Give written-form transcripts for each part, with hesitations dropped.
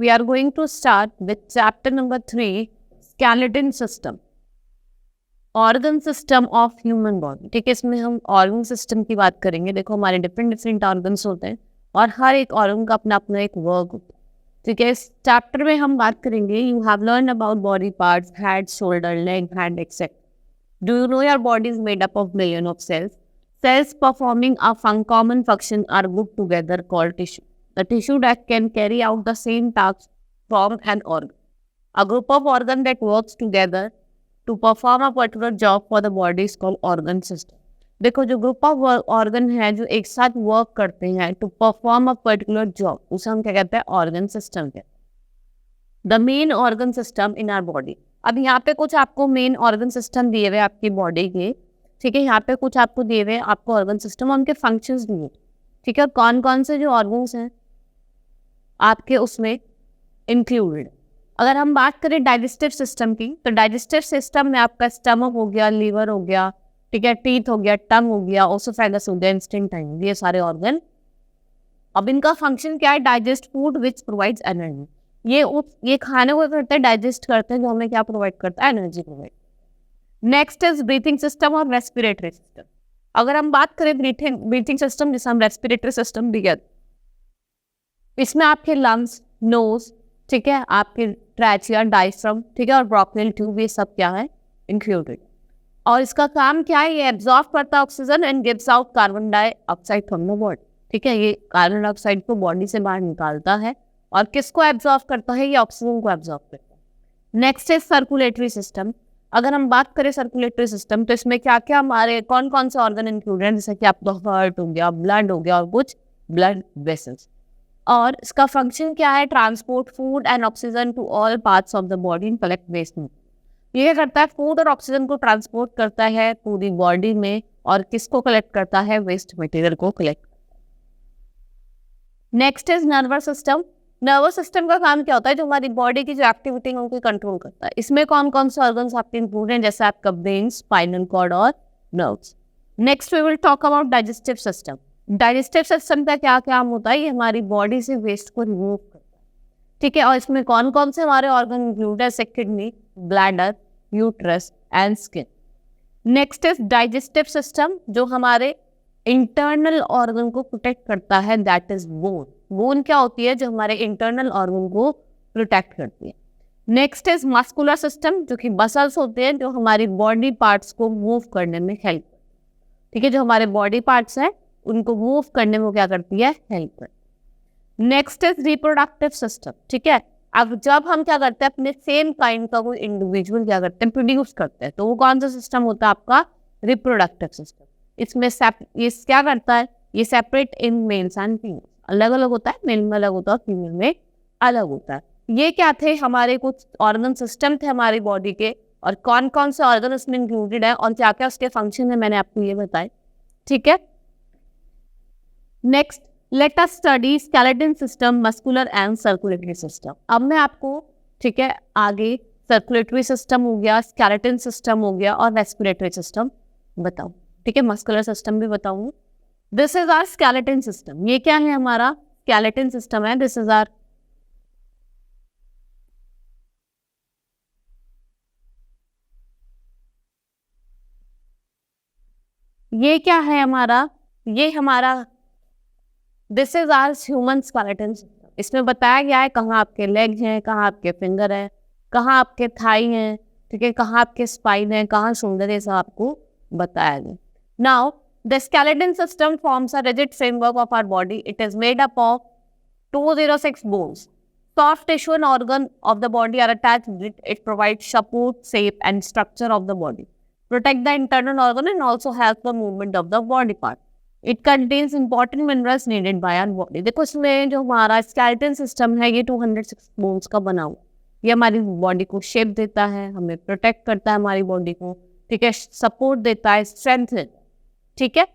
we are going to start with chapter number 3, skeleton system, organ system of human body. ठीक है, इसमें हम organ system की बात करेंगे। देखो हमारे डिफरेंट ऑर्गन्स होते हैं और हर एक ऑर्गन का अपना अपना एक वर्क होता है। ठीक है, इस चैप्टर में हम बात करेंगे, you have learn about body parts, head, shoulder, leg, hand etcetera. Do you know your body is made up of million of cells? Cells performing a common function are grouped together called tissue. The tissue that can carry out the same task from an organ. A group of organs that works together to perform a particular job for the body is called organ system. देखो जो group of organ है जो एक साथ work करते हैं to perform a particular job, उसे हम क्या कहते हैं? ऑर्गन सिस्टम कहते हैं। The main organ system in our body. अब यहाँ पे कुछ आपको मेन ऑर्गन सिस्टम दिए हुए आपकी बॉडी के। ठीक है, यहाँ पे कुछ आपको दिए हुए आपको ऑर्गन सिस्टम, उनके फंक्शंस दिए। ठीक है, कौन कौन से जो ऑर्गन्स हैं आपके उसमें इंक्लूडेड। अगर हम बात करें डाइजेस्टिव सिस्टम की, तो डाइजेस्टिव सिस्टम में आपका स्टमक हो गया, लीवर हो गया, ठीक है, टीथ हो गया, टंग हो गया, ओसोफेगस हो गया, इंटेस्टाइन, ये सारे ऑर्गन। अब इनका फंक्शन क्या है? Digest food which provides energy. ये खाने को करते हैं, डाइजेस्ट करते हैं, जो हमें क्या प्रोवाइड करता है? Energy provide. Next is breathing system और रेस्पिरेटरी सिस्टम। अगर हम बात करें ब्रीथिंग सिस्टम, जिसे हम रेस्पिरेटरी सिस्टम भी कहते हैं, इसमें आपके लंग्स, नोज, ठीक है, आपके ट्रैचिया, डायफ्राम, ठीक है, और ब्रोंकियल ट्यूब, ये सब क्या है? इंक्लूडेड। और इसका काम क्या है? ये एब्जॉर्ब करता है oxygen and gives out carbon dioxide from the body. ठीक है, ये कार्बन डाइऑक्साइड को बॉडी से बाहर निकालता है और किसको एब्जॉर्ब करता है? ये ऑक्सीजन को एब्जॉर्ब करता है। Next is circulatory system. अगर हम बात करें सर्कुलेटरी सिस्टम, तो इसमें क्या क्या हमारे कौन कौन से ऑर्गन इंक्लूडेड हैं? जैसे कि आपका हार्ट हो गया, ब्लड हो गया और कुछ ब्लड वेसल्स। और इसका फंक्शन क्या है? Transport food and oxygen to all parts of the body and collect waste. ये क्या करता है? फूड और ऑक्सीजन को ट्रांसपोर्ट करता है पूरी बॉडी में, और किसको कलेक्ट करता है? वेस्ट मटेरियल को collect. Next is nervous system. Nervous system का काम क्या होता है? जो हमारी बॉडी की जो एक्टिविटी है उनको कंट्रोल करता है। इसमें कौन कौन से ऑर्गन्स आपके इंक्लूड हैं? जैसे आपका ब्रेन, स्पाइनल कॉर्ड और nerves. Next we will talk about digestive system. Digestive system का क्या काम होता है? ये हमारी बॉडी से वेस्ट को रिमूव करता है। ठीक है, और इसमें कौन कौन से हमारे ऑर्गन इंक्लूड है? Kidney, bladder, uterus and skin. Next is digestive system, जो हमारे इंटरनल ऑर्गन को प्रोटेक्ट करता है, दैट इज बोन। बोन क्या होती है? जो हमारे इंटरनल ऑर्गन को प्रोटेक्ट करती है। नेक्स्ट इज मस्कुलर सिस्टम, जो कि मसल्स होते हैं जो हमारी बॉडी पार्ट्स को मूव करने में हेल्प करती है। ठीक है, जो हमारे बॉडी पार्ट्स हैं उनको मूव करने में क्या करती है? हेल्प करती है। Next is reproductive system. ठीक है, अब जब हम क्या करते हैं, अपने सेम काइंड का कोई इंडिविजुअल क्या करते हैं? प्रोड्यूस करते हैं, तो वो कौन सा सिस्टम होता है? आपका रिप्रोडक्टिव सिस्टम। इसमें ये क्या करता है? ये separate in males and female, अलग अलग होता है, मेल में अलग होता है, फीमेल में अलग होता है। ये क्या थे? हमारे कुछ ऑर्गन सिस्टम थे हमारी बॉडी के, और कौन कौन से ऑर्गन उसमें इंक्लूडेड है और क्या क्या उसके फंक्शन है, मैंने आपको ये बताए। ठीक है, next let us study skeleton system, muscular and circulatory system. अब मैं आपको, ठीक है, आगे सर्कुलेटरी सिस्टम हो गया, स्केलेटन सिस्टम हो गया और रेस्पिरेटरी सिस्टम बताऊं। ठीक है, मस्कुलर सिस्टम भी बताऊंगी। This is our skeleton system. ये क्या है? हमारा स्केलेटन सिस्टम है। दिस इज आवर ये क्या है हमारा? ये हमारा this is our human skeleton system. इसमें बताया गया है कहाँ आपके लेग हैं, कहाँ आपके फिंगर है, कहाँ आपके थाई हैं, ठीक है, कहाँ आपके स्पाइन है, कहाँ शोल्डर है, ये सब आपको बताया गया। Now the skeleton system forms a rigid framework of our body. It is made up of 206 bones. Soft tissue and organ of the body are attached with it. It provides support, shape and structure of the body. Protect the internal organ and also help the movement of the body part. It contains important minerals needed by our body. देखो इसमें जो हमारा skeleton system है ये 206 bones का बना हुआ। ये हमारी बॉडी को शेप देता है, हमें प्रोटेक्ट करता है हमारी बॉडी को, ठीक है, सपोर्ट देता है, स्ट्रेंथ देता है। ठीक है,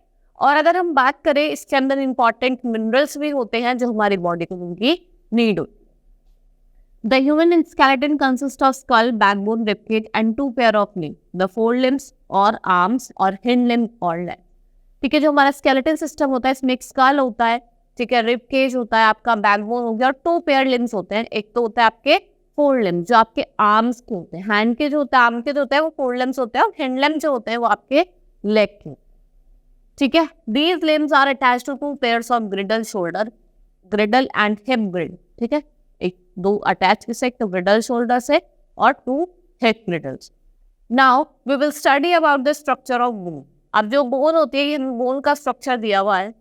और अगर हम बात करें इसके अंदर इंपॉर्टेंट मिनरल्स भी होते हैं जो हमारी बॉडी को उनकी नीड होती है। The human skeleton consist of skull, backbone, ribcage and 2 pair of limb, the 4 limbs और आर्म्स और हिंड लिम्ब और लेग। ठीक है, जो हमारा स्केलेटन सिस्टम होता है इसमें एक स्कल होता है, ठीक है, रिब केज होता है आपका, बैकबोन हो गया, और 2 पेयर लिम्स होते हैं। एक तो होता है आपके फोर लिम्स जो आपके आर्म्स के होते हैं, हैंड के जो होता है, आर्म के जो होता है वो फोर लिम्स होते हैं, और हैंड लिम्स जो होते हैं वो आपके लेग के, ठीक है। These limbs are attached to 2 pairs of girdle shoulder, girdle and hip girdle, ठीक है। एक दो अटैच किससे, एक तो ग्रिडल शोल्डर से और 2 hip girdles. Now we will study about the structure of bone. अब जो बोन होती है, ये बोन का स्ट्रक्चर दिया हुआ है,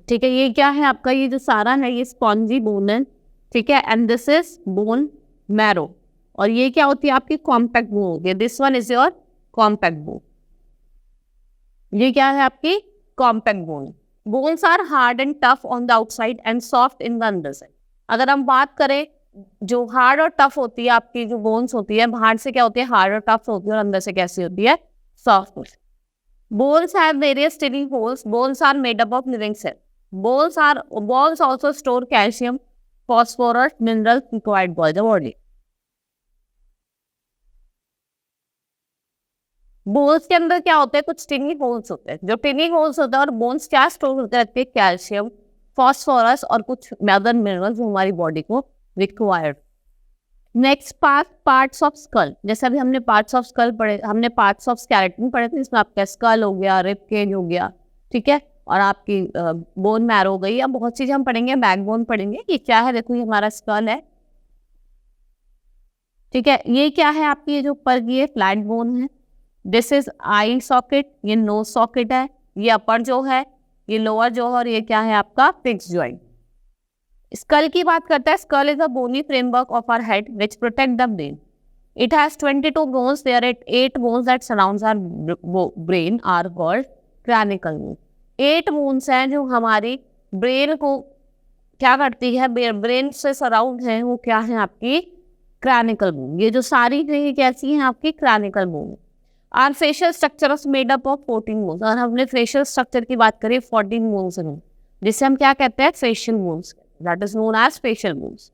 ठीक है। ये क्या है आपका, ये जो सारा है ये स्पॉन्जी बोन है, ठीक है, and this is bone marrow. और ये क्या होती है आपकी कॉम्पैक्ट बोन होती है, this one is your compact bone. ये क्या है आपकी compact bone. Bones are hard and tough on the outside and soft in the under side. अगर हम बात करें जो हार्ड और टफ होती है आपकी जो बोन्स होती है, बाहर से क्या होती है हार्ड और टफ होती है, और अंदर से कैसी होती है soft. Bones have various tiny holes, bones are made up of living cell, bones also store calcium, phosphorus, minerals required by the body. Bones के अंदर क्या होता है, कुछ टिनी होल्स होते हैं, जो टिनी होल्स होता है, और बोन्स क्या स्टोर करते रहते हैं, कैल्शियम, फॉस्फोरस और कुछ अदर मिनरल्स जो हमारी बॉडी को required. Next parts of skull, जैसे अभी हमने पार्ट्स ऑफ स्कल पढ़े, हमने पार्ट्स ऑफ स्केलेटन पढ़े थे, इसमें आपका स्कल हो गया, रिब केज हो गया, ठीक है, और आपकी बोन मैरो हो गई। अब बहुत चीजें हम पढ़ेंगे, बैकबोन पढ़ेंगे। ये क्या है, देखो ये हमारा स्कल है, ठीक है। ये क्या है आपकी, ये जो ऊपर की फ्लैट बोन है, दिस इज आई सॉकेट, ये नोज सॉकेट है, ये अपर जो है, ये लोअर जो है, और ये क्या है आपका फिक्स जॉइंट। स्कल की बात करता है, skull is a bony framework of our head which protect the brain. It has 22 bones, there are 8 bones that surrounds our brain are called cranial bones। 8 bones हैं जो हमारी ब्रेन को क्या करती है, ब्रेन से सराउंड है, वो क्या है आपकी क्रैनिकल बोन। ये जो सारी है ये कैसी है आपकी cranial bone. Our facial structure is made up of 14 bones, और हमने फेशियल स्ट्रक्चर की बात करें 14 बोन्स में, जिसे हम क्या कहते हैं facial bones, that is known as facial bones.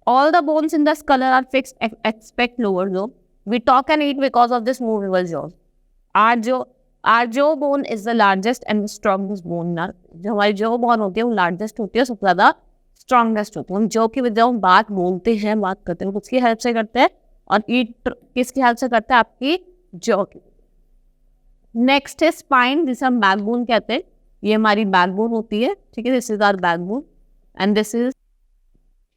All the bones in the skull are fixed except lower jaw. We talk and eat because of this movable jaws. Our jawbone is the largest and the strongest bone in our, जो हमारी jawbone होती है वो largest होती है, सबसे ज़्यादा strongest होती है। हम jaw की वजह हम बात बोलते हैं, बात करते हैं, किसकी हेल्प से करते हैं, और eat किसकी हेल्प से करते हैं, आपकी jaw की। नेक्स्ट है स्पाइन, जिसे हम बैकबोन कहते हैं, ये हमारी बैकबोन होती है, ठीक है, this is our backbone and this is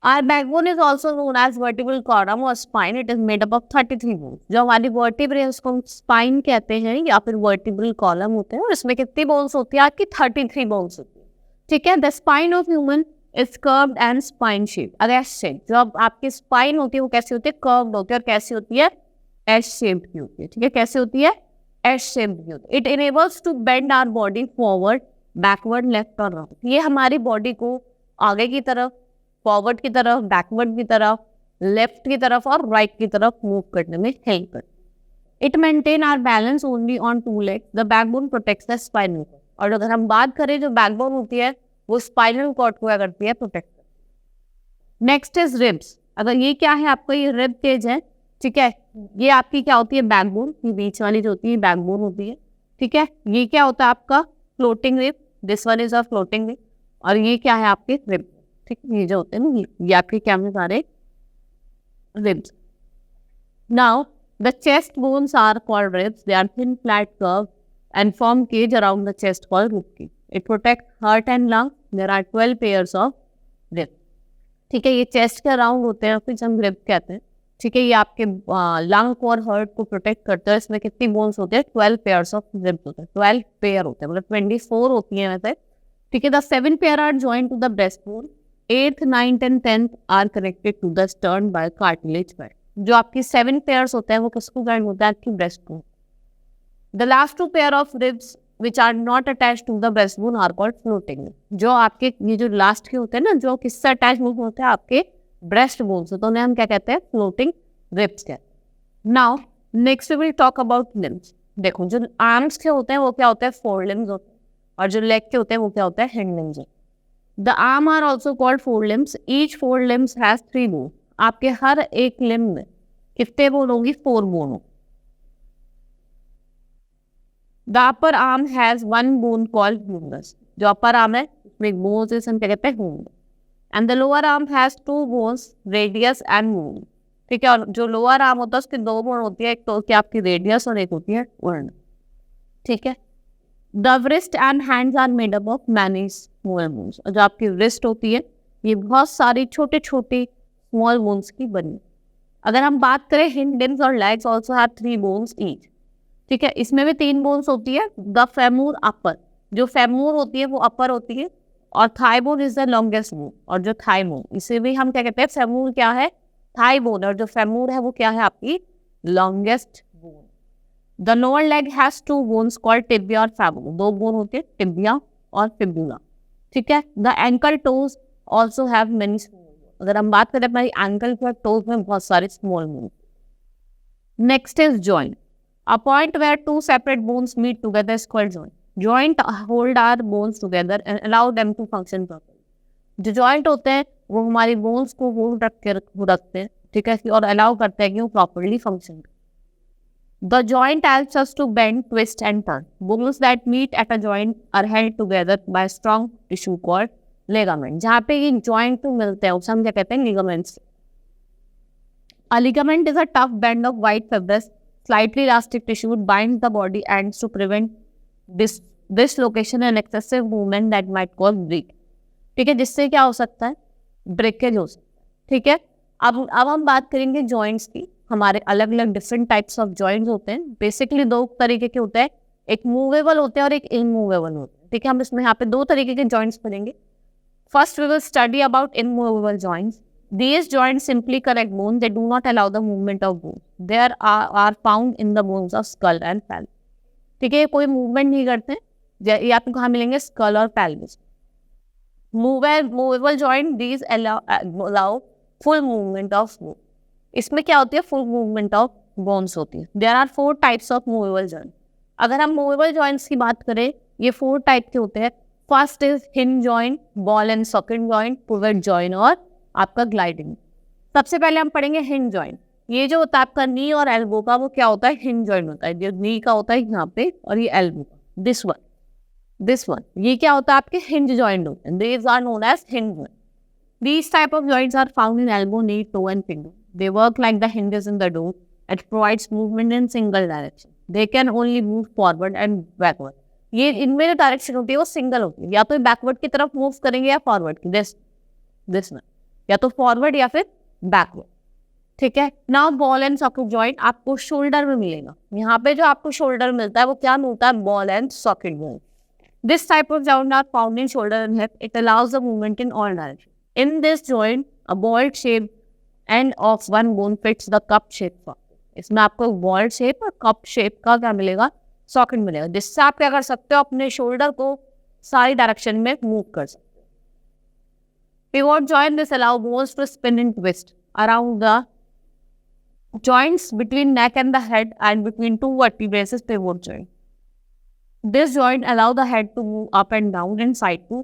our backbone is also known as vertebral column or spine. It is made up of 33 bones। जो हमारी vertebrae उसको हम spine कहते हैं या फिर vertebral column होते हैं, और इसमें कितनी bones होती है आपकी 33 bones होती है, ठीक है। The spine of human is curved and spine shaped, अगर S shape, जो अब आपकी spine होती है वो कैसी होती है, curved होती है, और कैसी होती है S shaped की होती है, ठीक है, कैसे होती है S shaped की होती है। It enables to bend our body forward, backward, left और right। ये हमारी body को आगे की तरफ, फॉरवर्ड की तरफ, बैकवर्ड की तरफ, लेफ्ट की तरफ और राइट की तरफ मूव करने में हेल्प करती। It maintain our balance only on 2 legs। The backbone protects the spinal cord. और अगर हम बात करें जो बैकबोन होती है वो स्पाइनल कॉर्ड को क्या करती है, प्रोटेक्ट करती है। Next is ribs. अगर ये क्या है आपका, ये रिब केज है, ठीक है, ये आपकी क्या होती है बैकबोन, ये बीच वाली जो होती है बैकबोन होती है, ठीक है। ये क्या होता है आपका floating rib, this one is a floating rib, और ये क्या है आपके रिब, ठीक है, ये जो होते हैं ना ये आपके क्या में सारे ribs. Now the chest bones are called ribs, they are thin flat curve and form cage around the chest called rib cage. It protect heart and lung, there are 12 pairs of rib, ठीक है। ये chest के around होते हैं, फिर हम rib कहते हैं, ठीक है। ये आपके लंग और हार्ट को प्रोटेक्ट करते हैं। इसमें कितनी बोन्स होते हैं, 12 पेयर्स ऑफ रिब होते हैं, 12 पेयर होते हैं, मतलब 24 होती हैं वैसे, ठीक है। The 7 pair are joint to the breast bone, 8th, 9th and 10th are connected to the stern by cartilage band। जो आपकी 7 पेयर्स होते हैं वो किसको जॉइन होता है, आपकी breast bone. The last 2 pair of ribs which are not attached to the breastbone are called floating। जो आपके ये जो लास्ट के होते हैं ना, जो किससे अटैच होते हैं, आपके ब्रेस्ट बोन से, तो उन्हें हम क्या कहते हैं, फ्लोटिंग रिब्स कहते हैं। Now next we will talk about limbs. देखो जो आर्म्स के होते हैं वो क्या होते हैं, 4 लिम्स होते हैं, और जो लेग के होते हैं वो क्या होता है, हैंड लिम्स होते हैं। The arm are also called 4 limbs। Each 4 limbs has 3 bones। आपके हर एक लिम्ब में कितने बोन होंगी, 4 बोन हो। The upper arm has one bone called humerus, जो अपर आर्म है उसमें एक बोन से हम क्या कहते हैं humerus, and the lower arm has two bones radius and ulna, ठीक है। और जो लोअर आर्म होता है उसके दो बोन होती है, एक तो क्या आपकी रेडियस और एक होती है वुल्न, ठीक है। The wrist and hands are made up of many small bones, जो आपकी रिस्ट होती है ये बहुत सारी छोटे छोटे स्मॉल बोन्स की बनी। अगर हम बात करें हिंड और legs also have 3 bones each, ठीक है। इसमें भी 3 बोन्स होती है। द फेमूर अपर, जो फेमूर होती है वो अपर होती है, और thigh bone is the longest bone, और जो थाई बोन इसे भी हम क्या कहते हैं, फेमूर क्या है थाई बोन, और जो फेमूर है वो क्या है आपकी longest bone. The lower leg has 2 bones called tibia और फेमूर, 2 बोन होते हैं टिबिया और फिबुला, ठीक है। The ankle toes also have many small, अगर हम बात करें हमारी एंकल के टोज में बहुत सारे small bone. Next is joint, a point where 2 separate bones meet together is called joint. Joint hold our bones together and allow them to function properly. जो जॉइंट होते हैं वो हमारी बोन्स को होल्ड रखते हैं, ठीक है, और अलाउ करते हैं कि वो प्रॉपरली फंक्शन करें। The joint helps us to bend, twist and turn. Bones that meet at a joint are held together by strong tissue called ligament. जहाँ पे ये जॉइंट तो मिलते हैं उसे हम क्या कहते हैं ligaments. A ligament is a tough band of white fibrous slightly elastic tissue binds the body ends to prevent dislocation and excessive movement that might cause break, ठीक है, जिससे क्या हो सकता है ब्रेकेज हो सकता है, ठीक है। अब हम बात करेंगे जॉइंट्स की। हमारे अलग अलग डिफरेंट टाइप्स ऑफ जॉइंट्स होते हैं, बेसिकली 2 तरीके के होते हैं, एक मूवेबल होते हैं और एक इनमूवेबल होते हैं, ठीक है। हम इसमें यहाँ पे 2 तरीके के जॉइंट्स पढ़ेंगे। First we will study about immovable joints. These joints simply connect bones. They do not allow the movement of bones. They are found in the bones of skull and pelvis. ठीक है, कोई movement नहीं करते, ये आपको कहाँ मिलेंगे school और pelvis। Movable joint, these allow full movement of bone. इसमें क्या होती है full movement of bones होती है। There are 4 types of movable joint. अगर हम movable joints की बात करें ये 4 टाइप के होते हैं। First is hinge joint, ball and socket joint, pivot joint और आपका ग्लाइडिंग। सबसे पहले हम पढ़ेंगे हिंज जॉइंट। ये जो होता है आपका नी और एल्बो का वो क्या होता है हिंज जॉइंट होता है, जो नी का होता है यहाँ पे और ये एल्बो का दिस वन ये क्या होता है आपके हिंज जॉइंट होते हैं। These are known as hinge joint. These type of joints are found in elbow, knee, toe and finger. They work like the hinges in the door. It provides movement in single direction. They can only move forward and backward. ये इनमें जो direction होती है वो single होती है, या तो बैकवर्ड की तरफ मूव करेंगे या फॉरवर्ड की, दिस में या तो फॉरवर्ड या फिर बैकवर्ड, ठीक है। Now ball and socket joint आपको शोल्डर में मिलेगा। यहाँ पे जो आपको शोल्डर मिलता है वो क्या मिलता है ball and socket joint. This type of joint are found in shoulder and hip. It allows the movement in all direction. In this joint a balled shape end of one bone fits the cup shape socket. इसमें आपको balled shape और cup shape का क्या मिलेगा socket मिलेगा, जिससे आप क्या कर सकते हो अपने शोल्डर को सारी डायरेक्शन में मूव कर सकते हो। Pivot joint, this allow bones to spin and twist around the joints between neck and the head and between 2 vertebrae is pivot joint. This joint allow the head to move up and down and side to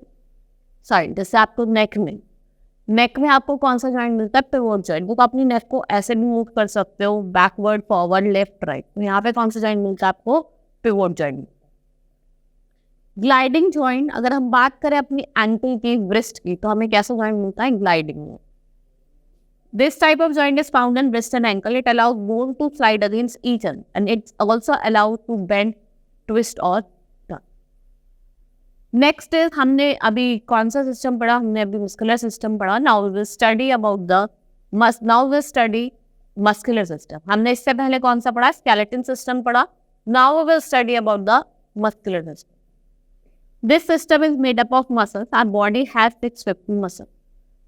side. जैसे आपको नेक में आपको कौन सा joint मिलता है pivot joint. वो अपनी नेक को ऐसे भी मूव कर सकते हो बैकवर्ड फॉरवर्ड लेफ्ट राइट। तो यहाँ पे कौन सा जॉइंट मिलता है आपको पिवोट जॉइंट। ग्लाइडिंग जॉइंट, अगर हम बात करें अपनी एंकल की ब्रिस्ट की तो हमें कैसा जॉइंट मिलता है ग्लाइडिंग में। This type of joint is found in wrist and ankle. It allows bone to slide against each other and it's also allowed to bend twist और टर्न। नेक्स्ट इज हमने अभी कौन सा सिस्टम पढ़ा, हमने अभी मस्कुलर सिस्टम पढ़ा। Now we will study muscular system. हमने इससे पहले कौन सा पढ़ा स्केलेटन सिस्टम पढ़ा। Now we will study about the muscular system. This system is made up of muscles. Our body has 650 muscles.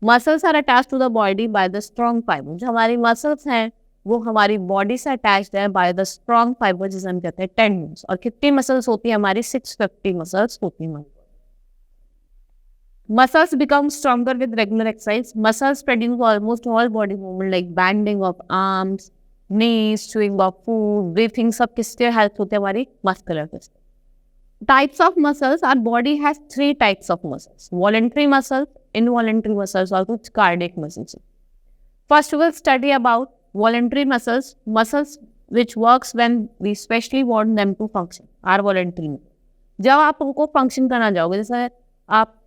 Muscles are attached to the body by the strong fiber. जो हमारी muscles हैं वो हमारी body से attached है by the strong fiber, जिसे हम कहते हैं tendons। और कितनी muscles होती है हमारी 650 muscles होती हैं। Muscles become stronger with regular exercise. Muscles produce almost all body movement like bending of arms, knees, chewing of food, breathing, सब किससे हेल्प होते हैं हमारी muscular system। Types of muscles, our body has 3 types of muscles: voluntary muscles, involuntary muscles और कुछ cardiac muscles। First we will study about voluntary muscles। Muscles which works when we specially want them to function, are voluntary. जब आप उनको function करना चाहोगे, जैसे आप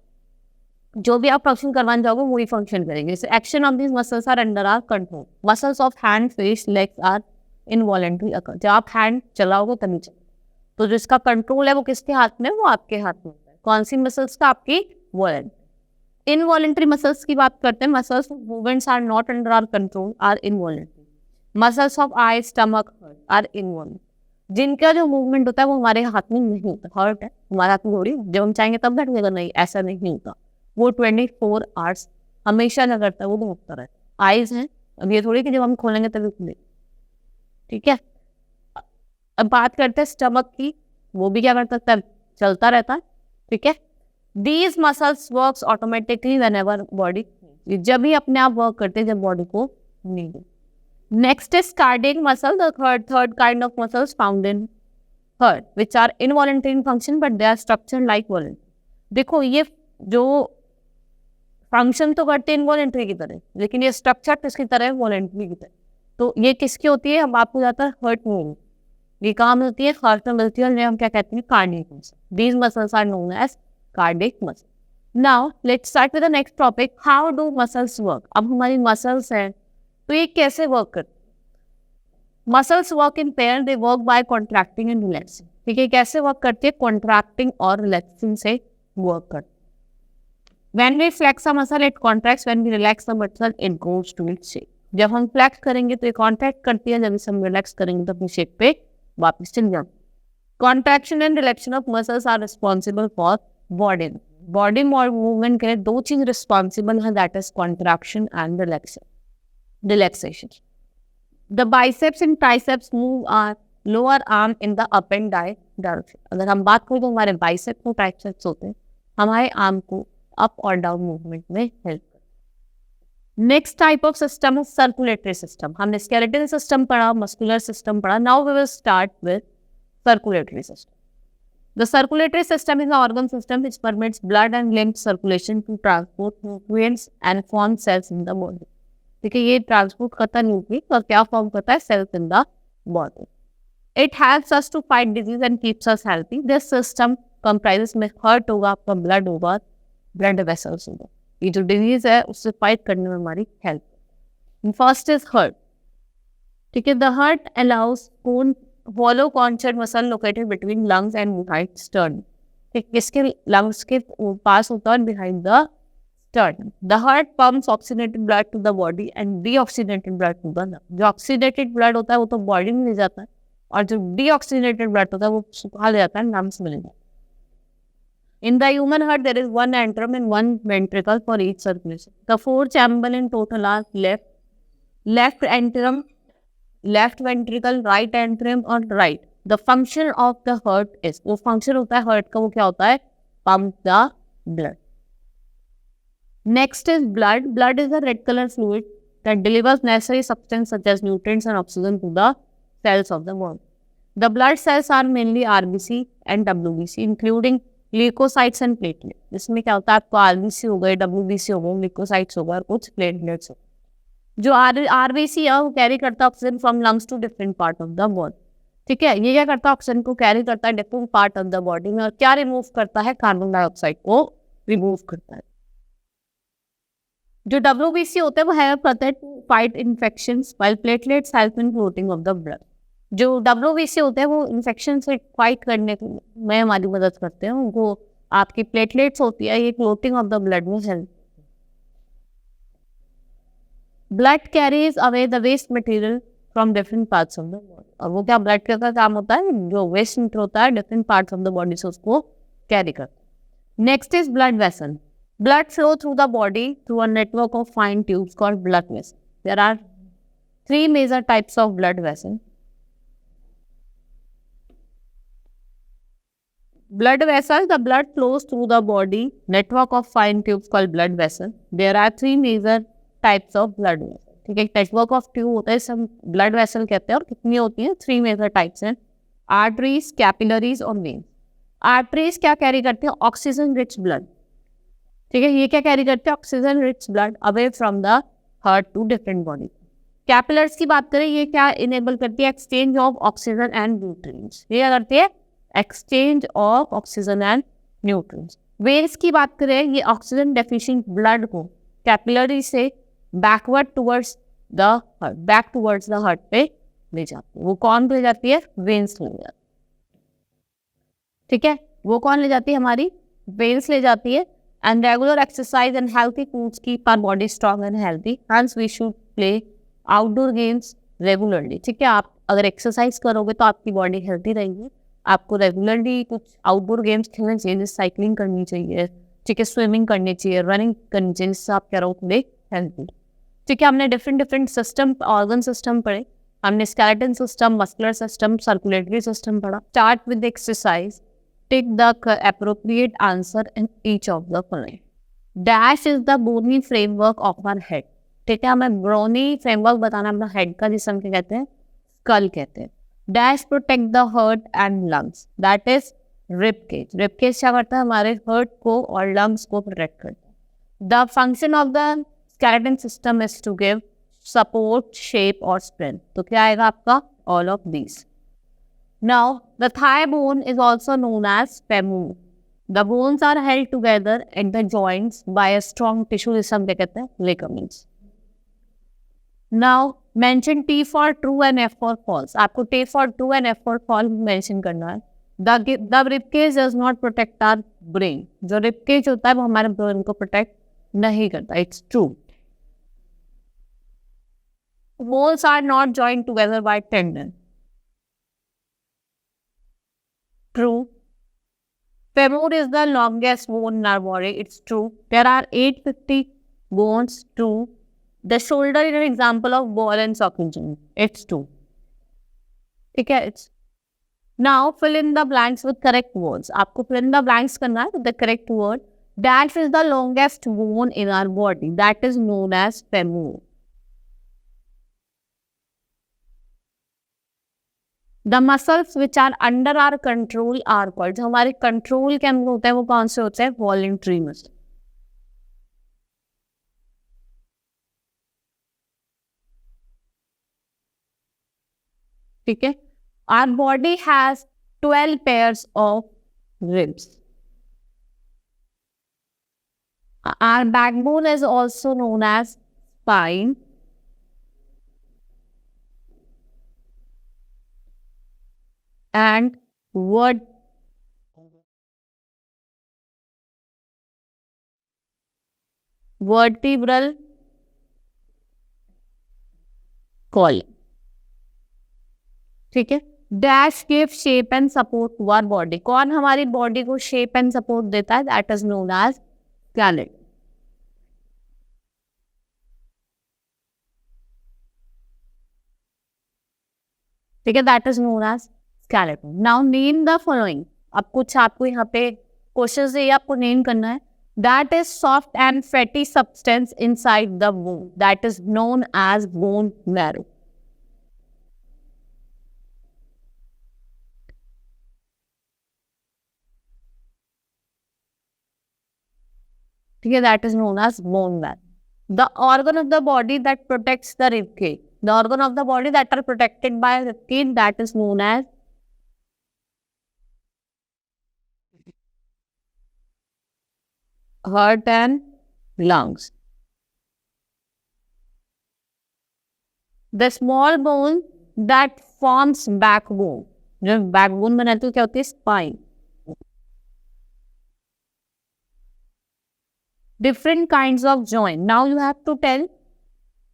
जो भी आप फंक्शन करवाना चाहोगे वही फंक्शन करेंगे. जैसे action of this muscles are under our control. Muscles of hand, face, legs are involuntary occur. जब आप हैंड चलाओगे तभी चलो. तो जिसका कंट्रोल है वो किसके हाथ में है? वो आपके हाथ में होता है. कौन सी मसल्स का? आपकी वॉलेंट्री. इनवॉलेंट्री मसल्स की बात करते हैं. Muscles movements are not under our control are involuntary. Muscles of eye, stomach, heart are involuntary. जिनका जो मूवमेंट होता है वो हमारे हाथ में नहीं होता. हार्ट है हमारे हाथ में हो रही, जब हम चाहेंगे तब बैठेगा, नहीं, ऐसा नहीं होता. वो 24 आवर्स हमेशा क्या करता है? वो घूमता रहता है. आईज हैं, अब ये थोड़ी कि जब हम खोलेंगे तभी खुलेगी. ठीक है. अब बात करते हैं स्टमक की. वो भी क्या कर सकता है? चलता रहता है. ठीक है. These muscles works automatically whenever body, जब भी अपने आप वर्क करते हैं जब बॉडी को need. Next is cardiac muscle, the third kind of muscles found in heart which are involuntary in function but they are structured like voluntary. देखो ये जो फंक्शन तो करते हैं इनवॉलंटरी की तरह, लेकिन ये स्ट्रक्चर किसकी तरह है? वॉलंटरी की तरह. तो ये किसकी होती है? हम आपको ज़्यादातर हार्ट में, ये कहाँ मिलती है? हार्ट में मिलती है. और हम क्या कहते हैं? Cardiac muscle. These muscles are known as cardiac muscle. Now let's start with the next topic, how do muscles work. अब हमारी मसल्स हैं तो ये कैसे वर्क करते हैं? Muscles work in pair, they work by contracting and relaxing. ठीक है. कैसे वर्क करती है? कॉन्ट्रैक्टिंग और रिलैक्सिंग से वर्क करते हैं. When we flex a muscle, it contracts. When we relax the muscle, it goes to its shape. जब हम फ्लैक्स करेंगे तो ये कॉन्ट्रैक्ट करती है, जब इसे हम रिलैक्स करेंगे तो अपनी शेप पे वापस चल जाएंगे. Contraction and relaxation of muscles are responsible for body. Body movement के लिए दो चीज रिस्पॉन्सिबल है, that is contraction and relaxation. The biceps and triceps move our lower arm in the up and direction. अगर हम बात करें तो हमारे बाइसेप्स और ट्राइसेप्स होते हैं हमारे आर्म को अप और डाउन मूवमेंट में हेल्प करते. नेक्स्ट टाइप ऑफ सिस्टम है सर्कुलेटरी सिस्टम. हमने स्केलेटल सिस्टम पढ़ा, मस्कुलर सिस्टम पढ़ा. Now we will start with circulatory system. The circulatory system is an organ system which permits blood and lymph circulation to transport nutrients and form cells in the body. ठीक है. ये transport करता है nutrients और क्या form करता है? Cells in the body. It helps us to fight disease and keeps us healthy. This system comprises में हार्ट होगा, आपका ब्लड होगा, ब्लड वेसल्स होगा. ये जो डिजीज है उससे फाइट करने में हमारी हेल्प. First is heart. ठीक है. The heart allows hollow conchaed muscle located between lungs and behind sternum. ठीक, किसके? लंग्स के पास होता है behind the sternum. The heart pumps oxygenated blood to the body and deoxygenated blood to the lung. जो oxygenated blood होता है वो तो बॉडी में ले जाता है और जो deoxygenated blood होता है वो कहाँ ले जाता है? लंग्स में ले जाता है. In the human heart there is one antrum and one ventricle for each circulation. The four chambers in total are left antrum, left ventricle, right atrium और right. The function of the heart is, वो function होता है heart का, वो क्या होता है? Pump the blood. Next is blood. Blood is a red colour fluid that delivers necessary substance such as nutrients and oxygen to the cells of the body. The blood cells are mainly RBC and WBC including leucocytes and platelet. इसमें क्या होता है? आपको RBC हो गए, WBC हो गए, leukocytes हो गए और कुछ प्लेटलेट्स हो. जो आरबीसी है वो कैरी करता है oxygen from lungs to different part of the body. ठीक है. ये क्या करता है? ऑक्सीजन को कैरी करता है different part of the body में और क्या रिमूव करता है? कार्बन डाइऑक्साइड को रिमूव करता है. जो डब्ल्यूबीसी होते हैं वो हेल्प करते हैं to fight infections while platelets help in clotting of the blood. जो डब्ल्यूबीसी होते हैं वो इन्फेक्शन से फाइट करने में हमारी मदद करते हैं. उनको आपकी प्लेटलेट्स होती है, ये क्लोटिंग ऑफ द ब्लड में help. Blood carries away the waste material from different parts of the body. और वो क्या? ब्लड का काम होता है जो वेस्ट मटेरियल होता है different parts of the body से उसको कैरी करता है. Next is blood vessel. Blood flow through the body through a network of fine tubes called blood vessel. There are 3 major types of blood vessel. Blood vessel, the blood flows through the body, network of fine tubes called blood vessel. There are 3 major types of blood vessel. ठीक है. Network of tube होता है, सब blood vessel कहते हैं. और कितनी होती हैं? 3 मेजर टाइप्स हैं. आर्टरीज, कैपिलरीज और वेन्स. आर्टरीज क्या कैरी करते हैं? Oxygen rich blood. ठीक है. ये क्या कैरी करते हैं? Oxygen rich blood away from the heart to different body. Capillaries की बात करें, ये क्या इनेबल करती है? Exchange of oxygen and nutrients. ये क्या करती है? Exchange of oxygen and nutrients. Veins की बात करें, ये ऑक्सीजन डेफिशिएंट ब्लड को कैपिलरी से backward towards the heart, back towards the heart पे ले जाती है। वो कौन ले जाती है? वेन्स ले जाती है। ठीक है, वो कौन ले जाती है? हमारी वेन्स ले जाती है। And regular exercise and healthy foods keep our body strong and healthy, hence we should play outdoor games regularly. ठीक है, आप अगर एक्सरसाइज करोगे तो आपकी बॉडी हेल्थी रहेगी। आपको रेगुलरली कुछ आउटडोर गेम्स खेलने चाहिए, जैसे साइकिलिंग करनी चाहिए, ठीक है, स्विमिंग करनी चाहिए, रनिंग करनी चाहिए, जिससे आप क्या रहो थोड़े हेल्थी। ठीक है, हमने डिफरेंट सिस्टम, ऑर्गन सिस्टम पढ़े। हमने skeleton system, muscular system, circulatory system पढ़ा। Start with exercise, tick the appropriate answer in each of the following. Dash is the bony framework of our head. ठीक है, हमें ब्रोनी framework बताना अपना head का, जिसे हम क्या कहते हैं? स्कल कहते हैं। Dash protect the heart and lungs, that is rib cage. Rib cage क्या करता है? हमारे हार्ट को और लंग्स को प्रोटेक्ट करता है। The function of the skeleton system is to give support, shape और स्ट्रेंथ। तो क्या आएगा आपका? All of these. Now, the thigh bone is also known as femur. The bones are held together at the joints by a strong tissue, जिसे हम क्या कहते हैं? Ligaments. Now, mention T for true and F for false. आपको T for true and F for false mention करना है। The rib cage does not protect our brain. जो rib cage होता है वो हमारे brain को protect नहीं करता। It's true. Bones are not joined together by tendon. True. Femur is the longest bone in our body. It's true. There are 850 bones. True. The shoulder is an example of ball and socket joint. It's true. Okay. Now fill in the blanks with correct words. आपको fill in the blanks करना है with the correct word. Dash is the longest bone in our body. That is known as femur. The muscles which are under our control are called, जो हमारे control के अंदर होता है वो कौन से होते हैं? Voluntary muscle. ठीक है, our body has 12 pairs of ribs. Our backbone is also known as spine. And vertebral column. ठीक है, dash give shape and support to our body. कौन हमारी बॉडी को शेप एंड सपोर्ट देता है? That is known as skeleton. That is, that is known एज skeleton. Now name the following. अब कुछ आपको यहाँ पे क्वेश्चन है, आपको नेम करना है। That is soft and fatty substance inside the bone. That is known as bone marrow. ठीक है, that is known as bone marrow. The organ of the body that protects the rib cage. The organ of the body that are protected by rib cage, that is known as heart and lungs. The small bone that forms backbone. जब backbone बनाते हो क्या होती है? Spine. Different kinds of joint. Now you have to tell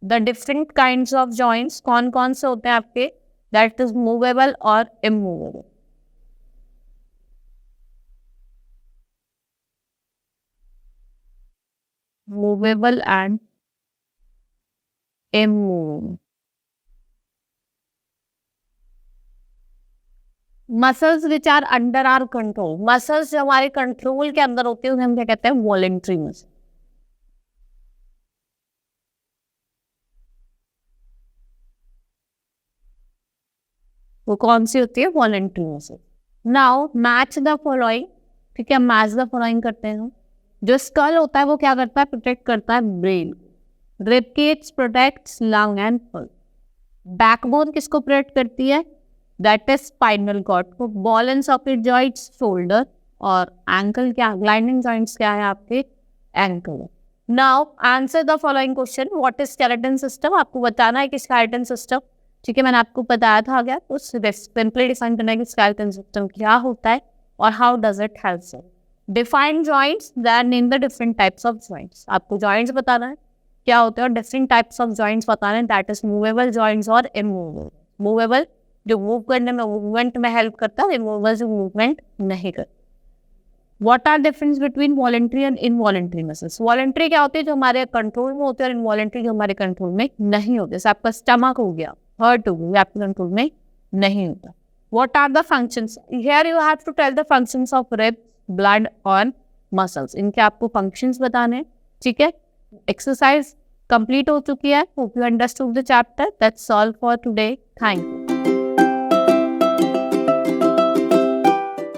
the different kinds of joints. कौन कौन से होते हैं आपके? That is movable or immovable. Movable and immovable. Muscles which are under our control. Muscles जो हमारे कंट्रोल के अंदर होते हैं उन्हें हम क्या कहते हैं? Voluntary muscle. वो कौन सी होती है? Voluntary muscle. Now match the following. ठीक है, मैच द फॉलोइंग करते हैं हम। जो स्कल होता है वो क्या करता है? प्रोटेक्ट करता है brain. Rib cage protects lung and heart. Backbone किसको प्रोटेक्ट करती है? दैट इज स्पाइनल कॉर्ड को। Ball and socket joints shoulder, और एंकल क्या, ग्लाइडिंग जॉइंट्स क्या है आपके? Ankle. Now answer the following question, what is skeleton system? आपको बताना है कि स्केलेटन सिस्टम, ठीक है, मैंने आपको बताया था आगे, तो सिंपली डिफाइन करना है कि स्केलेटन सिस्टम क्या होता है और how does it help. Define joints, that name the different types of joints. आपको जॉइंट्स बताना है क्या होते हैं और डिफरेंट टाइप्स ऑफ जॉइंट्स बताना है, दैट इज मूवेबल जॉइंट्स और इमूवेबल। मूवेबल जो मूव करने में, मूवमेंट में हेल्प करता है, इमूवेबल जो मूवमेंट नहीं करता। What are difference between voluntary and involuntary muscles? Voluntary क्या होते हैं जो हमारे कंट्रोल में होते हैं, और इनवॉलंटरी जो हमारे कंट्रोल में नहीं होते। जैसे आपका स्टमक हो गया, हर्ट हो गया, आपके कंट्रोल में नहीं होता। What are the functions? Here you have to tell the functions of ribs, blood और मसल्स। इनके आपको फंक्शंस बताने हैं, ठीक है। एक्सरसाइज कंप्लीट हो चुकी है। Hope you understood the chapter. That's all for today. Thank you.